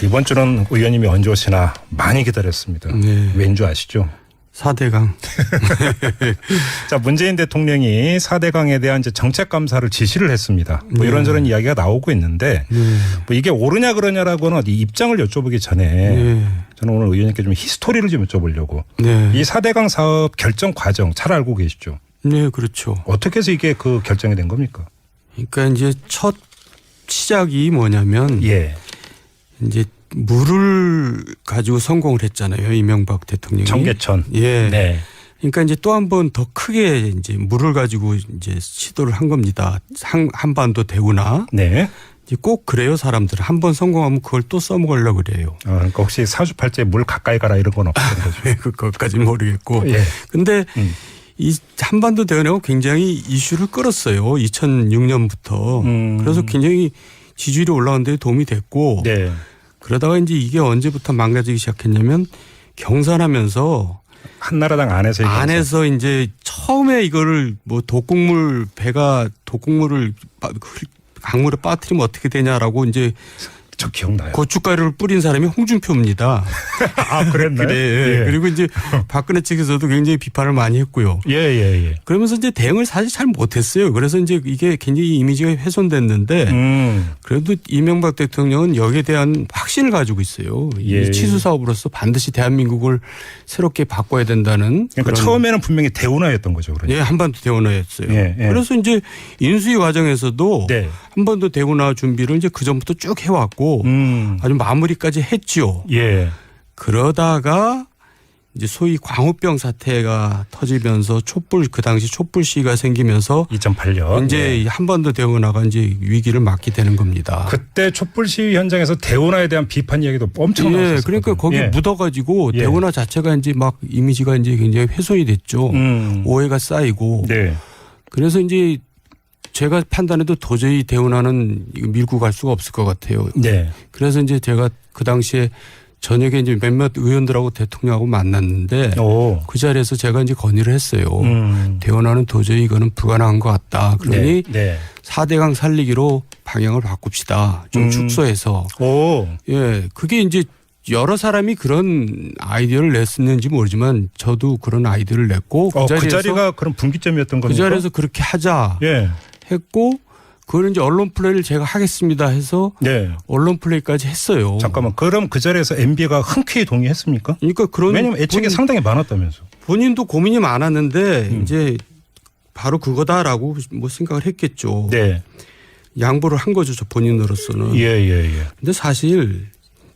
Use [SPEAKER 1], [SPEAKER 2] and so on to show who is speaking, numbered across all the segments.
[SPEAKER 1] 이번 주는 의원님이 언제 오시나 많이 기다렸습니다.
[SPEAKER 2] 네.
[SPEAKER 1] 왠 줄 아시죠?
[SPEAKER 2] 4대강.
[SPEAKER 1] 자, 문재인 대통령이 4대강에 대한 이제 정책 감사를 지시를 했습니다. 뭐
[SPEAKER 2] 네.
[SPEAKER 1] 이런저런 이야기가 나오고 있는데 뭐 이게 옳으냐 그러냐라고는 이 입장을 여쭤보기 전에 저는 오늘 의원님께 좀 히스토리를 좀 여쭤보려고. 이 4대강 사업 결정 과정 잘 알고 계시죠?
[SPEAKER 2] 네, 그렇죠.
[SPEAKER 1] 어떻게 해서 이게 그 결정이 된 겁니까?
[SPEAKER 2] 그러니까 이제 첫 시작이 뭐냐면 이제 물을 가지고 성공을 했잖아요. 이명박 대통령이.
[SPEAKER 1] 청계천.
[SPEAKER 2] 예.
[SPEAKER 1] 네.
[SPEAKER 2] 그러니까 이제 또 한 번 더 크게 이제 물을 가지고 이제 시도를 한 겁니다. 한반도 대우나.
[SPEAKER 1] 네.
[SPEAKER 2] 이제 꼭 그래요. 사람들은 한 번 성공하면 그걸 또 써먹으려고 그래요.
[SPEAKER 1] 그러니까 혹시 사주팔자에 물 가까이 가라 이런 건 없는 거죠?
[SPEAKER 2] 그것까지는 모르겠고. 근데 이 한반도 대운하고 굉장히 이슈를 끌었어요. 2006년부터. 그래서 굉장히 지지율이 올라가는 데 도움이 됐고.
[SPEAKER 1] 네.
[SPEAKER 2] 그러다가 이제 이게 언제부터 망가지기 시작했냐면 경선하면서
[SPEAKER 1] 한나라당
[SPEAKER 2] 안에서 이제 처음에 이거를 뭐 배가 독극물을 강물에 빠뜨리면 어떻게 되냐라고 이제
[SPEAKER 1] 저 기억나요.
[SPEAKER 2] 고춧가루를 뿌린 사람이 홍준표입니다.
[SPEAKER 1] 아, 그랬나요?
[SPEAKER 2] 예. 그리고 이제 박근혜 측에서도 굉장히 비판을 많이 했고요.
[SPEAKER 1] 예.
[SPEAKER 2] 그러면서 이제 대응을 사실 잘 못했어요. 그래서 이제 이게 굉장히 이미지가 훼손됐는데 그래도 이명박 대통령은 여기에 대한 확신을 가지고 있어요. 이 치수 사업으로서 반드시 대한민국을 새롭게 바꿔야 된다는.
[SPEAKER 1] 그러니까 처음에는 분명히 대운하였던 거죠. 그러니까.
[SPEAKER 2] 예, 한반도 대운하였어요. 그래서 이제 인수위 과정에서도 한반도 대운하 준비를 이제 그 전부터 쭉 해왔고. 아주 마무리까지 했지요. 그러다가 이제 소위 광우병 사태가 터지면서 그 당시 촛불 시위가 생기면서
[SPEAKER 1] 2008년
[SPEAKER 2] 이제 한반도 대운하가 이제 위기를 맞게 되는 겁니다.
[SPEAKER 1] 그때 촛불 시위 현장에서 대운하에 대한 비판 이야기도 엄청 나왔었어요.
[SPEAKER 2] 그러니까 거기 묻어가지고 대운하 자체가 이제 막 이미지가 이제 굉장히 훼손이 됐죠. 오해가 쌓이고. 그래서 이제 제가 판단해도 도저히 대운하는 밀고 갈 수가 없을 것 같아요. 그래서 이제 제가 그 당시에 저녁에 이제 몇몇 의원들하고 대통령하고 만났는데 그 자리에서 제가 이제 건의를 했어요. 대운하는 도저히 이거는 불가능한 것 같다. 그러니 4대강 살리기로 방향을 바꿉시다. 좀 축소해서. 그게 이제 여러 사람이 그런 아이디어를 냈었는지 모르지만 저도 그런 아이디어를 냈고
[SPEAKER 1] 그 자리가 그런 분기점이었던 겁니까?
[SPEAKER 2] 그 자리에서 그렇게 하자. 했고 그걸 이제 언론 플레이를 제가 하겠습니다 해서 언론 플레이까지 했어요.
[SPEAKER 1] 잠깐만, 그럼 그 자리에서 MB가 흔쾌히 동의했습니까?
[SPEAKER 2] 그러니까
[SPEAKER 1] 왜냐하면 애착이 상당히 많았다면서.
[SPEAKER 2] 본인도 고민이 많았는데 이제 바로 그거다라고 뭐 생각을 했겠죠. 양보를 한 거죠, 저 본인으로서는. 근데 사실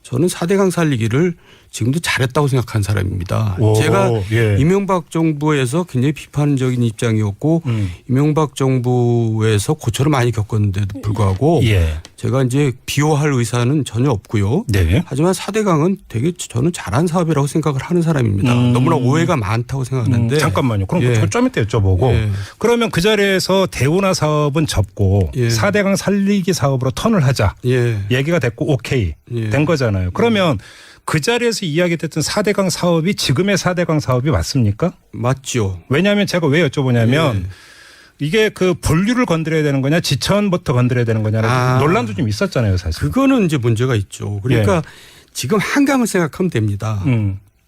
[SPEAKER 2] 저는 4대강 살리기를 지금도 잘했다고 생각한 사람입니다. 제가 이명박 정부에서 굉장히 비판적인 입장이었고 이명박 정부에서 고초를 많이 겪었는데도 불구하고 제가 이제 비호할 의사는 전혀 없고요. 하지만 4대강은 되게 저는 잘한 사업이라고 생각을 하는 사람입니다. 너무나 오해가 많다고 생각하는데.
[SPEAKER 1] 잠깐만요. 그럼 좀 이따 여쭤보고. 그러면 그 자리에서 대운하 사업은 접고 4대강 살리기 사업으로 턴을 하자. 얘기가 됐고 오케이 된 거잖아요. 그러면 그 자리에서 이야기됐던 4대강 사업이 지금의 4대강 사업이 맞습니까?
[SPEAKER 2] 맞죠.
[SPEAKER 1] 왜냐하면 제가 왜 여쭤보냐면 이게 그 본류를 건드려야 되는 거냐 지천부터 건드려야 되는 거냐라는 논란도 좀 있었잖아요, 사실.
[SPEAKER 2] 그거는 이제 문제가 있죠. 그러니까 지금 한강을 생각하면 됩니다.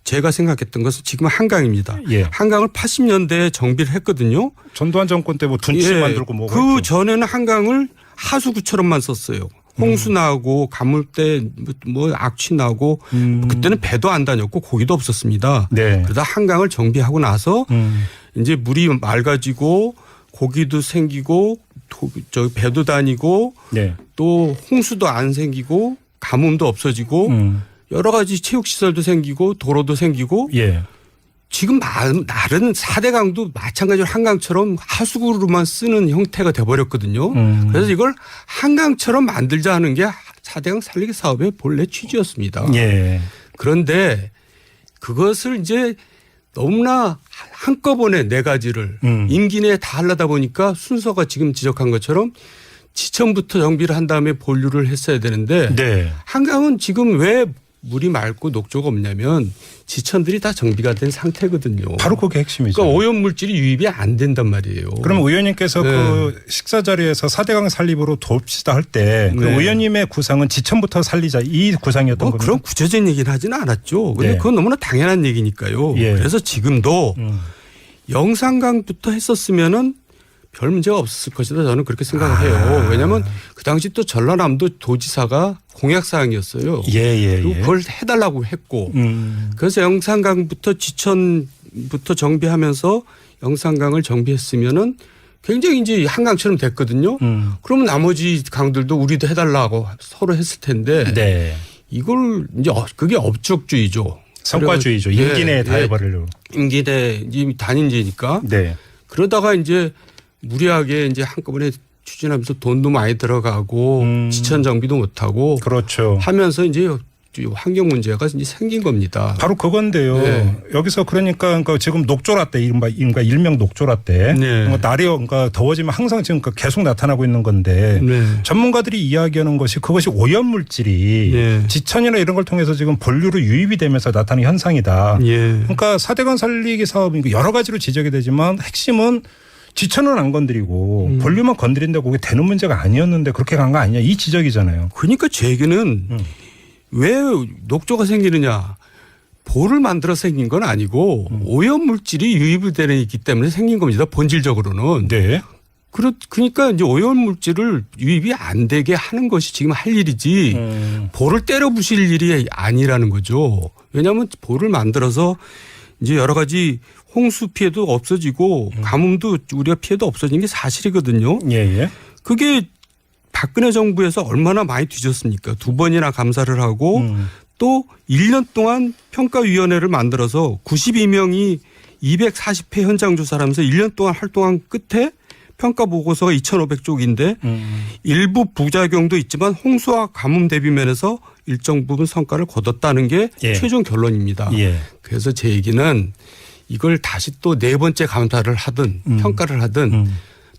[SPEAKER 2] 제가 생각했던 것은 지금 한강입니다. 한강을 80년대에 정비를 했거든요.
[SPEAKER 1] 전두환 정권 때 뭐 둔치 만들고 뭐.
[SPEAKER 2] 그 전에는 한강을 하수구처럼만 썼어요. 홍수 나고 가물대 뭐 악취 나고 그때는 배도 안 다녔고 고기도 없었습니다. 그러다 한강을 정비하고 나서 이제 물이 맑아지고 고기도 생기고 배도 다니고 또 홍수도 안 생기고 가뭄도 없어지고 여러 가지 체육시설도 생기고 도로도 생기고 지금 다른 4대강도 마찬가지로 한강처럼 하수구로만 쓰는 형태가 돼버렸거든요. 그래서 이걸 한강처럼 만들자 하는 게 4대강 살리기 사업의 본래 취지였습니다. 그런데 그것을 이제 너무나 한꺼번에 4가지를 임기 내에 다 하려다 보니까 순서가 지금 지적한 것처럼 지천부터 정비를 한 다음에 본류를 했어야 되는데 한강은 지금 왜 물이 맑고 녹조가 없냐면 지천들이 다 정비가 된 상태거든요.
[SPEAKER 1] 바로 그게 핵심이죠.
[SPEAKER 2] 그러니까 오염물질이 유입이 안 된단 말이에요.
[SPEAKER 1] 그럼 의원님께서 그 식사 자리에서 4대강 살립으로 돕시다 할 때 그 의원님의 구상은 지천부터 살리자 이 구상이었던 겁니다.
[SPEAKER 2] 그런 구체적인 얘기는 하지는 않았죠. 근데 그건 너무나 당연한 얘기니까요. 그래서 지금도 영산강부터 했었으면은 별 문제가 없었을 것이다. 저는 그렇게 생각을 해요. 왜냐하면 그 당시 또 전라남도 도지사가 공약사항이었어요. 그리고 그걸 해달라고 했고 그래서 영산강부터 지천부터 정비하면서 영산강을 정비했으면은 굉장히 이제 한강처럼 됐거든요. 그러면 나머지 강들도 우리도 해달라고 서로 했을 텐데 이걸 이제 그게 업적주의죠.
[SPEAKER 1] 성과주의죠. 임기 내에 다 해버리려고.
[SPEAKER 2] 임기 내 단임제니까. 그러다가 이제 무리하게 이제 한꺼번에 추진하면서 돈도 많이 들어가고 지천 정비도 못하고
[SPEAKER 1] 그렇죠.
[SPEAKER 2] 하면서 이제 환경 문제가 이제 생긴 겁니다.
[SPEAKER 1] 바로 그건데요. 여기서 그러니까 지금 녹조라떼 이른바 일명 녹조라떼 날이 그러니까 더워지면 항상 지금 계속 나타나고 있는 건데 전문가들이 이야기하는 것이 그것이 오염물질이 지천이나 이런 걸 통해서 지금 본류로 유입이 되면서 나타나는 현상이다. 그러니까 4대강 살리기 사업 여러 가지로 지적이 되지만 핵심은 지천은 안 건드리고 본류만 건드린다고 그게 되는 문제가 아니었는데 그렇게 간 거 아니냐 이 지적이잖아요.
[SPEAKER 2] 그러니까 제 얘기는 왜 녹조가 생기느냐. 볼을 만들어 생긴 건 아니고 오염물질이 유입이 되기 때문에 생긴 겁니다. 본질적으로는. 그러니까 이제 오염물질을 유입이 안 되게 하는 것이 지금 할 일이지 볼을 때려 부실 일이 아니라는 거죠. 왜냐하면 볼을 만들어서 이제 여러 가지 홍수 피해도 없어지고 가뭄도 우리가 피해도 없어진 게 사실이거든요. 그게 박근혜 정부에서 얼마나 많이 뒤졌습니까? 2번이나 감사를 하고 또 1년 동안 평가위원회를 만들어서 92명이 240회 현장 조사를 하면서 1년 동안 활동한 끝에 평가 보고서가 2,500쪽인데 일부 부작용도 있지만 홍수와 가뭄 대비 면에서 일정 부분 성과를 거뒀다는 게 최종 결론입니다. 그래서 제 얘기는 이걸 다시 또 4번째 감사를 하든 평가를 하든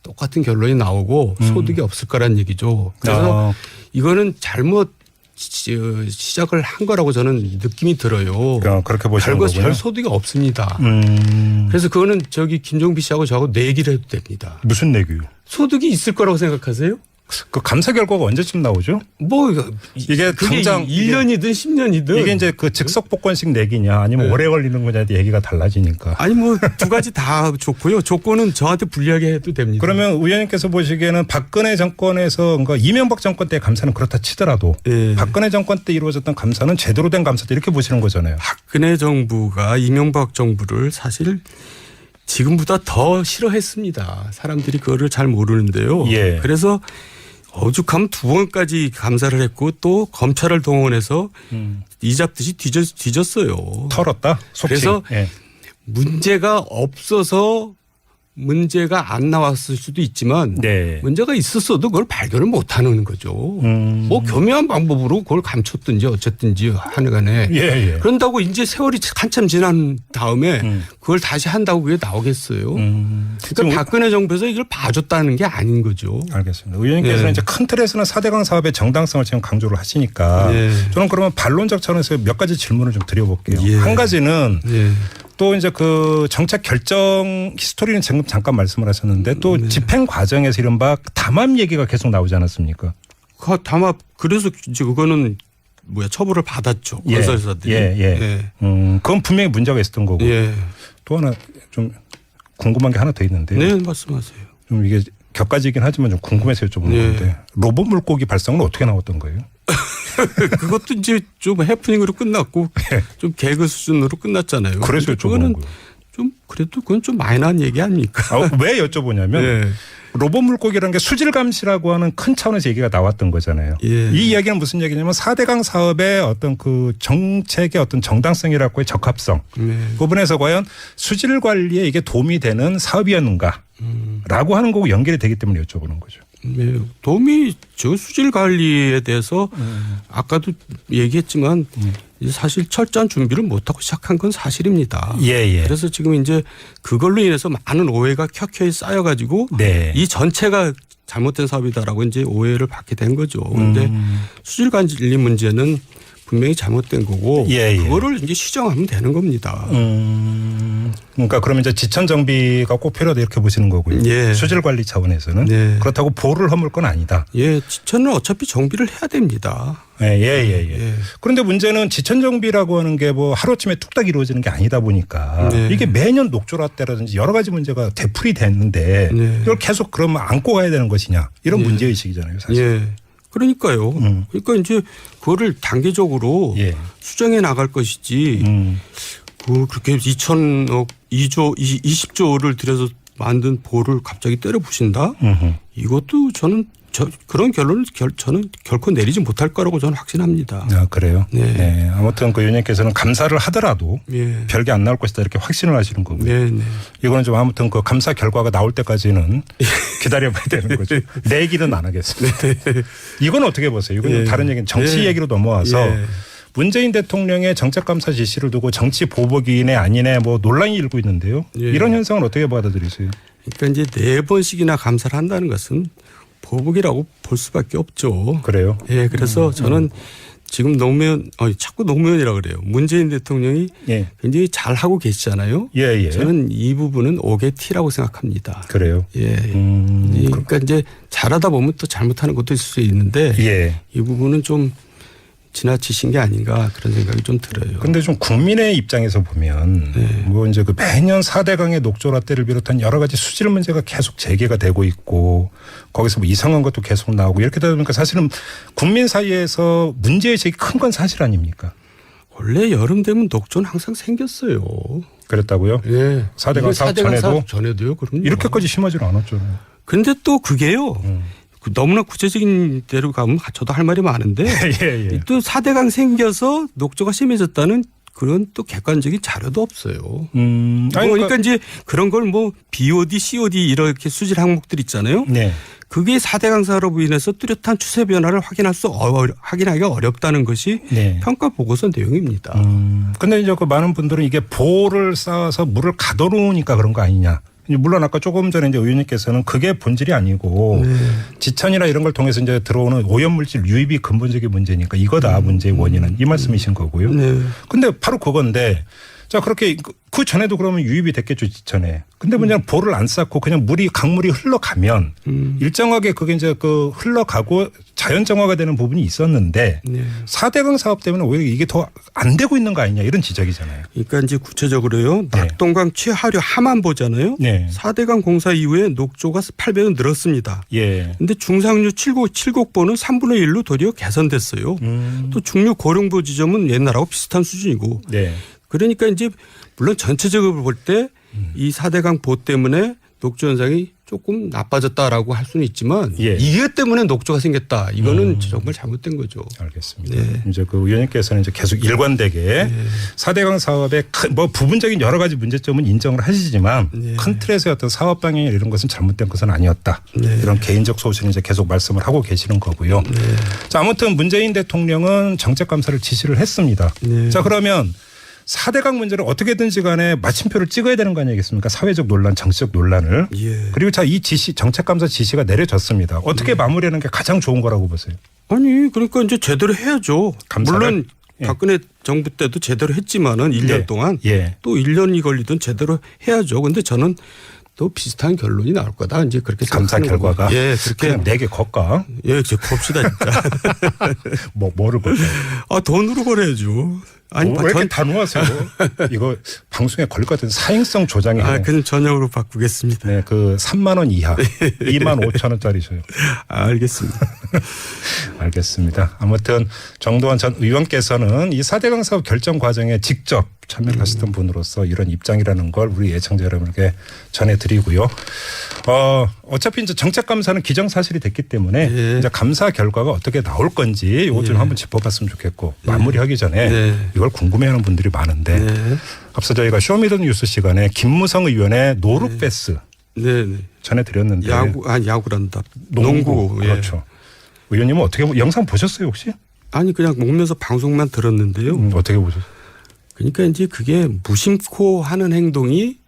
[SPEAKER 2] 똑같은 결론이 나오고 소득이 없을 거란 얘기죠. 그래서 이거는 잘못 시작을 한 거라고 저는 느낌이 들어요.
[SPEAKER 1] 그렇게 보시는 거군요.
[SPEAKER 2] 별 소득이 없습니다. 그래서 그거는 저기 김종비 씨하고 저하고 내기를 해도 됩니다.
[SPEAKER 1] 무슨 내기요?
[SPEAKER 2] 소득이 있을 거라고 생각하세요?
[SPEAKER 1] 그 감사 결과가 언제쯤 나오죠? 이게 당장
[SPEAKER 2] 1년이든 10년이든
[SPEAKER 1] 이게 이제 그 즉석 복권식 내기냐 아니면 오래 걸리는 거냐에 얘기가 달라지니까.
[SPEAKER 2] 아니 뭐 두 가지 다 좋고요. 조건은 저한테 불리하게 해도 됩니다.
[SPEAKER 1] 그러면 의원님께서 보시기에는 박근혜 정권에서 그러니까 이명박 정권 때 감사는 그렇다 치더라도 박근혜 정권 때 이루어졌던 감사는 제대로 된 감사다 이렇게 보시는 거잖아요.
[SPEAKER 2] 박근혜 정부가 이명박 정부를 사실 지금보다 더 싫어했습니다. 사람들이 그거를 잘 모르는데요. 그래서 오죽하면 2번까지 감사를 했고 또 검찰을 동원해서 이 잡듯이 뒤졌어요.
[SPEAKER 1] 털었다? 속칭.
[SPEAKER 2] 그래서 문제가 없어서 문제가 안 나왔을 수도 있지만 문제가 있었어도 그걸 발견을 못하는 거죠. 뭐 교묘한 방법으로 그걸 감췄든지 어쨌든지 하는 간에 그런다고 이제 세월이 한참 지난 다음에 그걸 다시 한다고 그게 나오겠어요. 그러니까 박근혜 정부에서 이걸 봐줬다는 게 아닌 거죠.
[SPEAKER 1] 알겠습니다. 의원님께서는 이제 큰 틀에서는 4대강 사업의 정당성을 지금 강조를 하시니까 저는 그러면 반론적 차원에서 몇 가지 질문을 좀 드려볼게요. 한 가지는 또 이제 그 정책 결정 히스토리는 잠깐 말씀을 하셨는데 또 집행 과정에서 이른바 담합 얘기가 계속 나오지 않았습니까?
[SPEAKER 2] 그 담합 그래서 이제 그거는 처벌을 받았죠. 건설사들이.
[SPEAKER 1] 그건 분명히 문제가 있었던 거고. 또 하나 좀 궁금한 게 하나 더 있는데.
[SPEAKER 2] 말씀하세요.
[SPEAKER 1] 좀 이게 격가지긴 하지만 좀 궁금해서 여쭤보는 건데 로봇 물고기 발성은 어떻게 나왔던 거예요?
[SPEAKER 2] 그것도 이제 좀 해프닝으로 끝났고 좀 개그 수준으로 끝났잖아요.
[SPEAKER 1] 그래서 여쭤보는 거예요.
[SPEAKER 2] 좀 그래도 그건 좀 마이너한 얘기 아닙니까?
[SPEAKER 1] 왜 여쭤보냐면 로봇 물고기라는 게 수질 감시라고 하는 큰 차원에서 얘기가 나왔던 거잖아요. 이 이야기는 무슨 얘기냐면 4대강 사업의 어떤 그 정책의 어떤 정당성이라고 의 적합성 부분에서 과연 수질 관리에 이게 도움이 되는 사업이었는가라고 하는 거고 연결이 되기 때문에 여쭤보는 거죠.
[SPEAKER 2] 도움이 저 수질 관리에 대해서 아까도 얘기했지만 사실 철저한 준비를 못하고 시작한 건 사실입니다. 그래서 지금 이제 그걸로 인해서 많은 오해가 켜켜이 쌓여가지고 이 전체가 잘못된 사업이다라고 이제 오해를 받게 된 거죠. 그런데 수질 관리 문제는 분명히 잘못된 거고
[SPEAKER 1] 예, 예.
[SPEAKER 2] 그거를 이제 시정하면 되는 겁니다.
[SPEAKER 1] 그러니까 그러면 이제 지천 정비가 꼭 필요하다 이렇게 보시는 거고요.
[SPEAKER 2] 예.
[SPEAKER 1] 수질 관리 차원에서는
[SPEAKER 2] 예.
[SPEAKER 1] 그렇다고 보를 허물 건 아니다.
[SPEAKER 2] 예, 지천은 어차피 정비를 해야 됩니다.
[SPEAKER 1] 예. 그런데 문제는 지천 정비라고 하는 게 뭐 하루아침에 뚝딱 이루어지는 게 아니다 보니까 이게 매년 녹조라떼라든지 여러 가지 문제가 되풀이 됐는데 이걸 계속 그러면 안고 가야 되는 것이냐 이런 문제의식이잖아요, 사실.
[SPEAKER 2] 예. 그러니까요. 그러니까 이제 그거를 단계적으로 수정해 나갈 것이지 그렇게 2천억 20조를 들여서 만든 보를 갑자기 때려 부신다? 이것도 저는 그런 결론을 저는 결코 내리지 못할 거라고 저는 확신합니다.
[SPEAKER 1] 아, 그래요?
[SPEAKER 2] 네.
[SPEAKER 1] 네. 아무튼 그 의원님께서는 감사를 하더라도
[SPEAKER 2] 예.
[SPEAKER 1] 별게 안 나올 것이다 이렇게 확신을 하시는 거고요.
[SPEAKER 2] 네, 네.
[SPEAKER 1] 이거는 좀 아무튼 그 감사 결과가 나올 때까지는 기다려봐야 되는 거죠. 내 얘기는 안 하겠습니다.
[SPEAKER 2] 네.
[SPEAKER 1] 이건 어떻게 보세요? 이건 좀 다른 얘기는 정치 얘기로 넘어와서 문재인 대통령의 정책감사 지시를 두고 정치 보복이네 아니네 뭐 논란이 일고 있는데요. 이런 현상은 어떻게 받아들이세요?
[SPEAKER 2] 그러니까 이제 4번씩이나 감사를 한다는 것은 보복이라고 볼 수밖에 없죠.
[SPEAKER 1] 그래요?
[SPEAKER 2] 예, 그래서 저는 지금 자꾸 노무현이라 그래요. 문재인 대통령이 굉장히 잘 하고 계시잖아요. 저는 이 부분은 오게티라고 생각합니다.
[SPEAKER 1] 그래요?
[SPEAKER 2] 그러니까 이제 잘하다 보면 또 잘못하는 것도 있을 수 있는데 이 부분은 좀 지나치신 게 아닌가 그런 생각이 좀 들어요.
[SPEAKER 1] 그런데 좀 국민의 입장에서 보면 뭐 이제 그 매년 4대강의 녹조라떼를 비롯한 여러 가지 수질 문제가 계속 제기가 되고 있고 거기서 뭐 이상한 것도 계속 나오고 이렇게 되다 보니까 사실은 국민 사이에서 문제의식이 큰 건 사실 아닙니까?
[SPEAKER 2] 원래 여름 되면 녹조는 항상 생겼어요.
[SPEAKER 1] 그랬다고요?
[SPEAKER 2] 예.
[SPEAKER 1] 4대강 사업
[SPEAKER 2] 전에도요. 그럼요.
[SPEAKER 1] 이렇게까지 심하지 않았잖아요.
[SPEAKER 2] 근데 또 그게요. 너무나 구체적인 대로 가면 저도 할 말이 많은데 또 4대강 생겨서 녹조가 심해졌다는 그런 또 객관적인 자료도 없어요. 그러니까 이제 그런 걸 뭐 BOD, COD 이렇게 수질 항목들 있잖아요. 그게 4대강 사업으로 인해서 뚜렷한 추세 변화를 확인하기가 어렵다는 것이 평가 보고서 내용입니다.
[SPEAKER 1] 근데 이제 그 많은 분들은 이게 보를 쌓아서 물을 가둬놓으니까 그런 거 아니냐. 물론 아까 조금 전에 이제 의원님께서는 그게 본질이 아니고 지천이나 이런 걸 통해서 이제 들어오는 오염물질 유입이 근본적인 문제니까 이거다 문제의 원인은 이 말씀이신 거고요. 근데 바로 그건데 자 그렇게 그 전에도 그러면 유입이 됐겠죠 지천에. 근데 문제는 보를 안 쌓고 그냥 강물이 흘러가면 일정하게 그게 이제 그 흘러가고 자연정화가 되는 부분이 있었는데 4대강 사업 때문에 오히려 이게 더 안 되고 있는 거 아니냐 이런 지적이잖아요.
[SPEAKER 2] 그러니까 이제 구체적으로요. 낙동강 최하류 하만 보잖아요. 4대강 공사 이후에 녹조가 8배는 늘었습니다. 그런데 중상류 7곡보는 3분의 1로 도리어 개선됐어요. 또 중류 고령보 지점은 옛날하고 비슷한 수준이고. 그러니까 이제 물론 전체적으로 볼 때 이 4대강 보 때문에 녹조 현상이 조금 나빠졌다라고 할 수는 있지만 이것 때문에 녹조가 생겼다. 이거는 정말 잘못된 거죠.
[SPEAKER 1] 알겠습니다. 이제 그 의원님께서는 이제 계속 일관되게 4대강 사업의 뭐 부분적인 여러 가지 문제점은 인정을 하시지만 큰 틀에서의 어떤 사업 방향 이런 것은 잘못된 것은 아니었다. 이런 개인적 소신을 이제 계속 말씀을 하고 계시는 거고요. 자, 아무튼 문재인 대통령은 정책 감사를 지시를 했습니다. 자, 그러면 4대강 문제를 어떻게든지 간에 마침표를 찍어야 되는 거 아니겠습니까? 사회적 논란, 정치적 논란을. 그리고 자, 이 정책감사 지시가 내려졌습니다. 어떻게 마무리하는 게 가장 좋은 거라고 보세요?
[SPEAKER 2] 아니, 그러니까 이제 제대로 해야죠.
[SPEAKER 1] 감사를?
[SPEAKER 2] 물론 박근혜 정부 때도 제대로 했지만은 1년 동안 또 1년이 걸리든 제대로 해야죠. 근데 저는 또 비슷한 결론이 나올 거다. 이제 그렇게
[SPEAKER 1] 감사 결과가.
[SPEAKER 2] 그렇게.
[SPEAKER 1] 내게 걷까?
[SPEAKER 2] 이제 겁시다, 진짜.
[SPEAKER 1] 뭐를 걸까요?
[SPEAKER 2] 돈으로 걸어야죠.
[SPEAKER 1] 아니, 왜 이렇게 단호하세요? 이거 방송에 걸릴 것 같은 사행성 조장이.
[SPEAKER 2] 그냥 전역으로 바꾸겠습니다.
[SPEAKER 1] 네, 그 3만 원 이하, 2만 5천 원짜리셔요.
[SPEAKER 2] 알겠습니다.
[SPEAKER 1] 알겠습니다. 아무튼 정도원 전 의원께서는 이 4대강 사업 결정 과정에 직접 참여를 하셨던 분으로서 이런 입장이라는 걸 우리 예청자 여러분에게 전해드리고요. 어차피 이제 정책감사는 기정사실이 됐기 때문에 이제 감사 결과가 어떻게 나올 건지 이것 좀 한번 짚어봤으면 좋겠고 마무리하기 전에 이걸 궁금해하는 분들이 많은데 앞서 저희가 쇼미더뉴스 시간에 김무성 의원의 노루패스 전해드렸는데
[SPEAKER 2] 야구란다.
[SPEAKER 1] 농구. 그렇죠. 의원님은 어떻게 영상 보셨어요 혹시?
[SPEAKER 2] 아니 그냥 먹면서 방송만 들었는데요.
[SPEAKER 1] 어떻게 보셨어요?
[SPEAKER 2] 그러니까 이제 그게 무심코 하는 행동이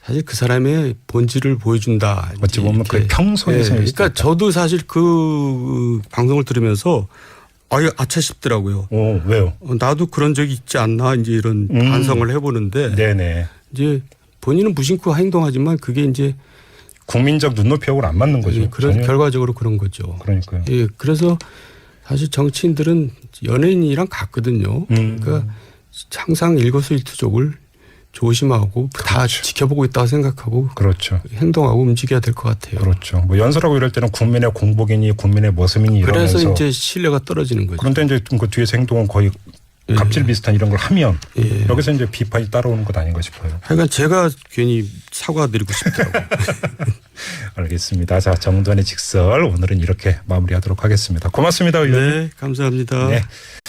[SPEAKER 2] 사실 그 사람의 본질을 보여준다.
[SPEAKER 1] 어찌 보면 그 평소에서.
[SPEAKER 2] 그러니까 저도 사실 그 방송을 들으면서 아유, 아차 싶더라고요.
[SPEAKER 1] 왜요?
[SPEAKER 2] 나도 그런 적이 있지 않나 이제 이런 반성을 해보는데.
[SPEAKER 1] 네네.
[SPEAKER 2] 이제 본인은 무심코 행동하지만 그게 이제
[SPEAKER 1] 국민적 눈높이하고는 안 맞는 거죠.
[SPEAKER 2] 예, 그런 결과적으로 그런 거죠.
[SPEAKER 1] 그러니까요.
[SPEAKER 2] 예, 그래서 사실 정치인들은 연예인이랑 같거든요. 그러니까 항상 일거수일투족을 조심하고 그렇죠. 다 지켜보고 있다고 생각하고
[SPEAKER 1] 그렇죠.
[SPEAKER 2] 행동하고 움직여야 될 것 같아요.
[SPEAKER 1] 그렇죠. 뭐 연설하고 이럴 때는 국민의 공복이니 국민의 모습이니 이러면서
[SPEAKER 2] 그래서 이제 신뢰가 떨어지는 거죠.
[SPEAKER 1] 그런데 이제 그 뒤에서 행동은 거의 갑질 비슷한 이런 걸 하면 여기서 이제 비판이 따라오는 것 아닌가 싶어요.
[SPEAKER 2] 하여간 제가 괜히 사과드리고 싶더라고요.
[SPEAKER 1] 알겠습니다. 자, 정두환의 직설 오늘은 이렇게 마무리하도록 하겠습니다. 고맙습니다, 의원님.
[SPEAKER 2] 네, 감사합니다.
[SPEAKER 1] 네.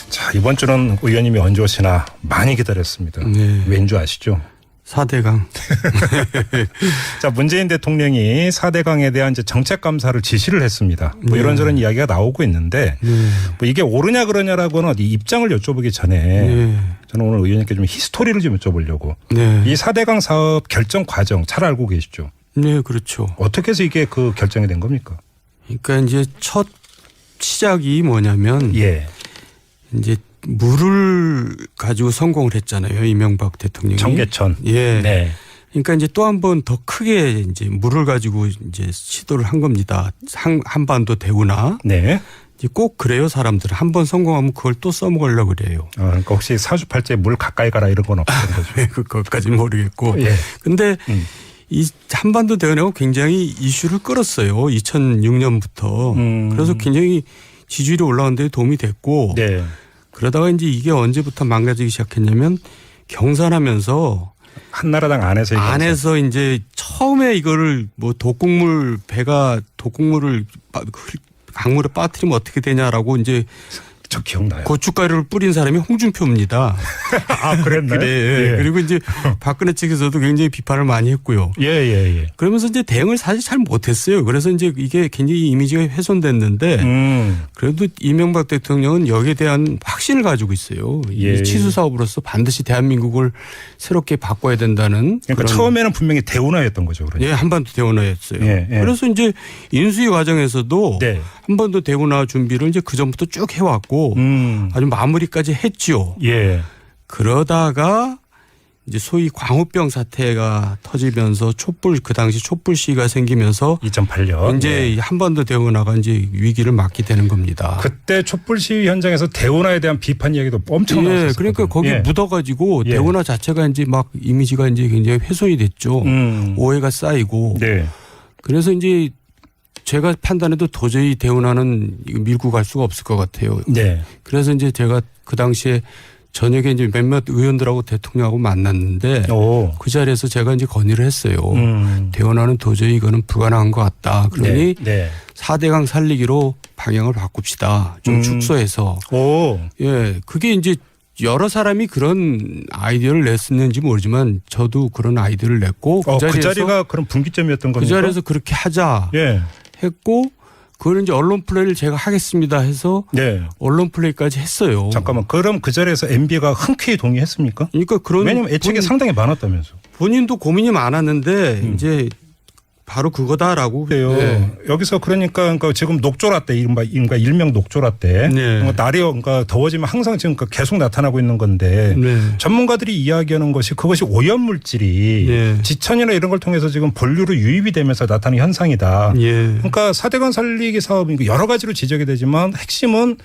[SPEAKER 1] 자, 이번 주는 의원님이 언제 오시나 많이 기다렸습니다.
[SPEAKER 2] 네.
[SPEAKER 1] 왠 줄 아시죠?
[SPEAKER 2] 4대강.
[SPEAKER 1] 자, 문재인 대통령이 4대강에 대한 이제 정책 감사를 지시를 했습니다. 뭐
[SPEAKER 2] 네.
[SPEAKER 1] 이런저런 이야기가 나오고 있는데 뭐 이게 옳으냐 그러냐라고는 이 입장을 여쭤보기 전에 저는 오늘 의원님께 좀 히스토리를 좀 여쭤보려고. 이 4대강 사업 결정 과정 잘 알고 계시죠?
[SPEAKER 2] 네, 그렇죠.
[SPEAKER 1] 어떻게 해서 이게 그 결정이 된 겁니까?
[SPEAKER 2] 그러니까 이제 첫 시작이 뭐냐면 이제 물을 가지고 성공을 했잖아요. 이명박 대통령이.
[SPEAKER 1] 청계천.
[SPEAKER 2] 예.
[SPEAKER 1] 네.
[SPEAKER 2] 그러니까 이제 또 한 번 더 크게 이제 물을 가지고 이제 시도를 한 겁니다. 한반도 대우나.
[SPEAKER 1] 네.
[SPEAKER 2] 이제 꼭 그래요. 사람들은 한 번 성공하면 그걸 또 써먹으려고 그래요.
[SPEAKER 1] 그러니까 혹시 사주팔자에 물 가까이 가라 이런 건 없는 거죠?
[SPEAKER 2] 그것까지는 모르겠고. 근데 이 한반도 대운하고 굉장히 이슈를 끌었어요. 2006년부터. 그래서 굉장히 지지율이 올라가는 데 도움이 됐고.
[SPEAKER 1] 네.
[SPEAKER 2] 그러다가 이제 이게 언제부터 망가지기 시작했냐면 경선하면서
[SPEAKER 1] 한나라당 안에서
[SPEAKER 2] 이제 처음에 이거를 뭐 독극물 독극물을 강물에 빠뜨리면 어떻게 되냐라고 이제
[SPEAKER 1] 저 기억나요.
[SPEAKER 2] 고춧가루를 뿌린 사람이 홍준표입니다.
[SPEAKER 1] 아, 그랬나요?
[SPEAKER 2] 그래. 그리고 이제 박근혜 측에서도 굉장히 비판을 많이 했고요. 그러면서 이제 대응을 사실 잘 못했어요. 그래서 이제 이게 굉장히 이미지가 훼손됐는데 그래도 이명박 대통령은 여기에 대한 확신을 가지고 있어요. 이 치수 사업으로서 반드시 대한민국을 새롭게 바꿔야 된다는.
[SPEAKER 1] 그러니까 처음에는 분명히 대운하였던 거죠. 그러니까.
[SPEAKER 2] 한반도 대운하였어요. 그래서 이제 인수위 과정에서도 한반도 대운하 준비를 이제 그 전부터 쭉 해왔고. 아주 마무리까지 했지요. 그러다가 이제 소위 광우병 사태가 터지면서 그 당시 촛불 시위가 생기면서
[SPEAKER 1] 2008년
[SPEAKER 2] 이제 한반도 대운하가 이제 위기를 맞게 되는 겁니다.
[SPEAKER 1] 그때 촛불 시위 현장에서 대운하에 대한 비판 이야기도 엄청 나왔었어요.
[SPEAKER 2] 그러니까 거기 묻어가지고 대운하 자체가 이제 막 이미지가 이제 굉장히 훼손이 됐죠. 오해가 쌓이고. 그래서 이제 제가 판단해도 도저히 대운하는 밀고 갈 수가 없을 것 같아요. 그래서 이제 제가 그 당시에 저녁에 이제 몇몇 의원들하고 대통령하고 만났는데 그 자리에서 제가 이제 건의를 했어요. 대운하는 도저히 이거는 불가능한 것 같다. 그러니 4대강 살리기로 방향을 바꿉시다. 좀 축소해서. 그게 이제 여러 사람이 그런 아이디어를 냈었는지 모르지만 저도 그런 아이디어를 냈고
[SPEAKER 1] 그 자리가 그런 분기점이었던 겁니까?
[SPEAKER 2] 그 자리에서 그렇게 하자. 했고 그걸 이제 언론 플레이를 제가 하겠습니다 해서 언론 플레이까지 했어요.
[SPEAKER 1] 잠깐만, 그럼 그 자리에서 MB가 흔쾌히 동의했습니까?
[SPEAKER 2] 그러니까
[SPEAKER 1] 왜냐하면 애착이 상당히 많았다면서.
[SPEAKER 2] 본인도 고민이 많았는데 이제 바로 그거다라고.
[SPEAKER 1] 여기서 그러니까 지금 녹조라떼 이른바 일명 녹조라떼. 날이 그러니까 더워지면 항상 지금 계속 나타나고 있는 건데 전문가들이 이야기하는 것이 그것이 오염 물질이 지천이나 이런 걸 통해서 지금 본류로 유입이 되면서 나타나는 현상이다. 그러니까 4대강 살리기 사업이 여러 가지로 지적이 되지만 핵심은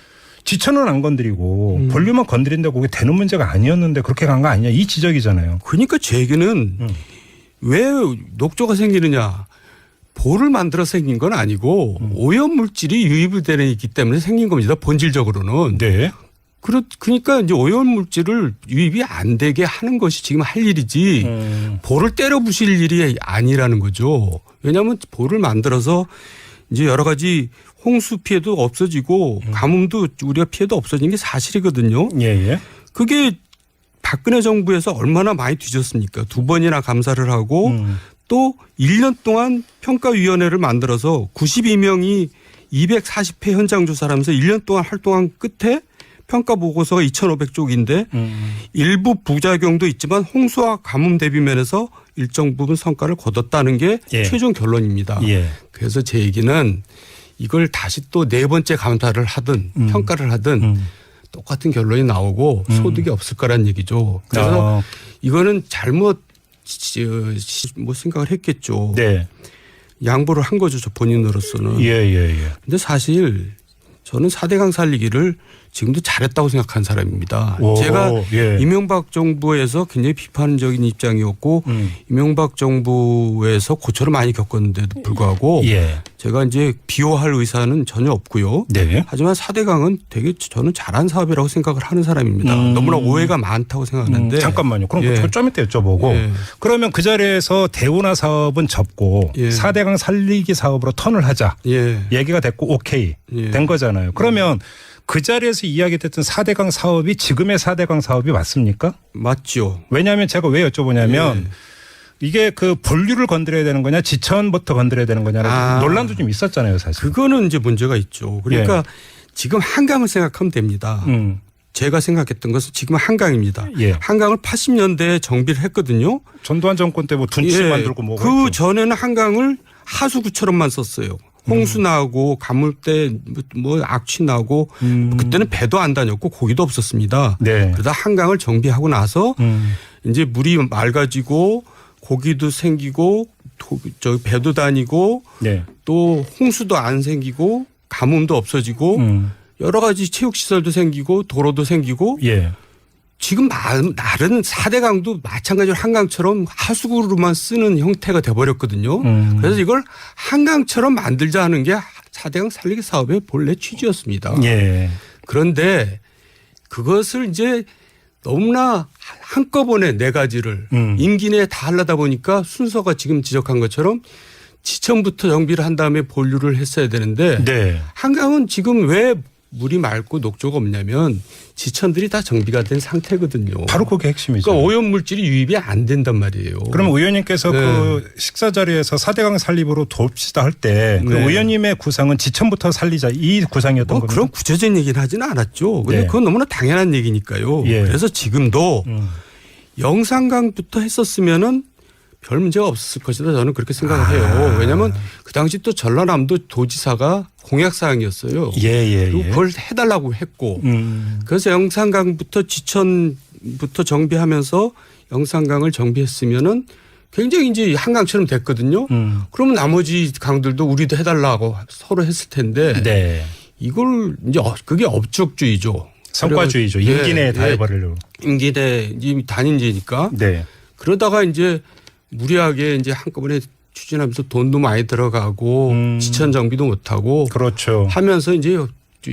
[SPEAKER 1] 지천은 안 건드리고 본류만 건드린다고 그게 되는 문제가 아니었는데 그렇게 간 거 아니냐 이 지적이잖아요.
[SPEAKER 2] 그러니까 제 얘기는 왜 녹조가 생기느냐. 볼을 만들어 생긴 건 아니고 오염 물질이 유입이 되는 있기 때문에 생긴 겁니다. 본질적으로는. 그러니까 이제 오염 물질을 유입이 안 되게 하는 것이 지금 할 일이지 볼을 때려 부실 일이 아니라는 거죠. 왜냐하면 볼을 만들어서 이제 여러 가지 홍수 피해도 없어지고 가뭄도 우리가 피해도 없어지는 게 사실이거든요. 그게 박근혜 정부에서 얼마나 많이 뒤졌습니까? 2번이나 감사를 하고 또 1년 동안 평가위원회를 만들어서 92명이 240회 현장 조사를 하면서 1년 동안 활동한 끝에 평가 보고서가 2,500쪽인데 일부 부작용도 있지만 홍수와 가뭄 대비 면에서 일정 부분 성과를 거뒀다는 게 최종 결론입니다. 그래서 제 얘기는 이걸 다시 또 네 번째 감사를 하든 평가를 하든 똑같은 결론이 나오고 소득이 없을 거란 얘기죠. 그래서 이거는 잘못 뭐 생각을 했겠죠.
[SPEAKER 1] 네.
[SPEAKER 2] 양보를 한 거죠. 저 본인으로서는. 근데 사실 저는 4대강 살리기를 지금도 잘했다고 생각한 사람입니다. 제가 이명박 정부에서 굉장히 비판적인 입장이었고 이명박 정부에서 고초를 많이 겪었는데도 불구하고 제가 이제 비호할 의사는 전혀 없고요. 하지만 4대강은 되게 저는 잘한 사업이라고 생각을 하는 사람입니다. 너무나 오해가 많다고 생각하는데.
[SPEAKER 1] 잠깐만요. 그럼 좀 이따 여쭤보고 그러면 그 자리에서 대운하 사업은 접고 4대강 살리기 사업으로 턴을 하자. 얘기가 됐고 오케이 된 거잖아요. 그러면 그 자리에서 이야기됐던 4대강 사업이 지금의 4대강 사업이 맞습니까?
[SPEAKER 2] 맞죠.
[SPEAKER 1] 왜냐하면 제가 왜 여쭤보냐면 이게 그 본류를 건드려야 되는 거냐 지천부터 건드려야 되는 거냐라는 논란도 좀 있었잖아요. 사실.
[SPEAKER 2] 그거는 이제 문제가 있죠. 그러니까 지금 한강을 생각하면 됩니다. 제가 생각했던 것은 지금 한강입니다. 한강을 80년대에 정비를 했거든요.
[SPEAKER 1] 전두환 정권 때 뭐 둔치 만들고 뭐.
[SPEAKER 2] 그 전에는 한강을 하수구처럼만 썼어요. 홍수 나고 가물대 뭐 악취 나고 그때는 배도 안 다녔고 고기도 없었습니다. 그러다 한강을 정비하고 나서 이제 물이 맑아지고 고기도 생기고 배도 다니고 또 홍수도 안 생기고 가뭄도 없어지고 여러 가지 체육시설도 생기고 도로도 생기고 지금 다른 4대강도 마찬가지로 한강처럼 하수구로만 쓰는 형태가 돼버렸거든요. 그래서 이걸 한강처럼 만들자 하는 게 4대강 살리기 사업의 본래 취지였습니다. 그런데 그것을 이제 너무나 한꺼번에 네 가지를 임기 내에 다 하려다 보니까 순서가 지금 지적한 것처럼 지천부터 정비를 한 다음에 본류를 했어야 되는데 한강은 지금 왜 물이 맑고 녹조가 없냐면 지천들이 다 정비가 된 상태거든요.
[SPEAKER 1] 바로 그게 핵심이죠.
[SPEAKER 2] 그러니까 오염물질이 유입이 안 된단 말이에요.
[SPEAKER 1] 그럼 의원님께서 그 식사 자리에서 4대강 살리기로 돕시다 할 때 그 의원님의 구상은 지천부터 살리자 이 구상이었던 겁니다.
[SPEAKER 2] 그런 구체적인 얘기는 하지는 않았죠. 근데 그건 너무나 당연한 얘기니까요. 그래서 지금도 영산강부터 했었으면은 별 문제가 없었을 것이다 저는 그렇게 생각을 해요. 왜냐하면 그 당시 또 전라남도 도지사가 공약사항이었어요. 그리고 그걸 해달라고 했고 그래서 영산강부터 지천부터 정비하면서 영산강을 정비했으면은 굉장히 이제 한강처럼 됐거든요. 그러면 나머지 강들도 우리도 해달라고 서로 했을 텐데 이걸 이제 그게 업적주의죠.
[SPEAKER 1] 성과주의죠. 임기 내에 다 해버리려고.
[SPEAKER 2] 임기 내에 단임제니까. 그러다가 이제 무리하게 이제 한꺼번에 추진하면서 돈도 많이 들어가고 지천 정비도 못하고 하면서 이제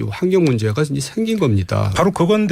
[SPEAKER 2] 환경 문제가 이제 생긴 겁니다.
[SPEAKER 1] 바로 그건데.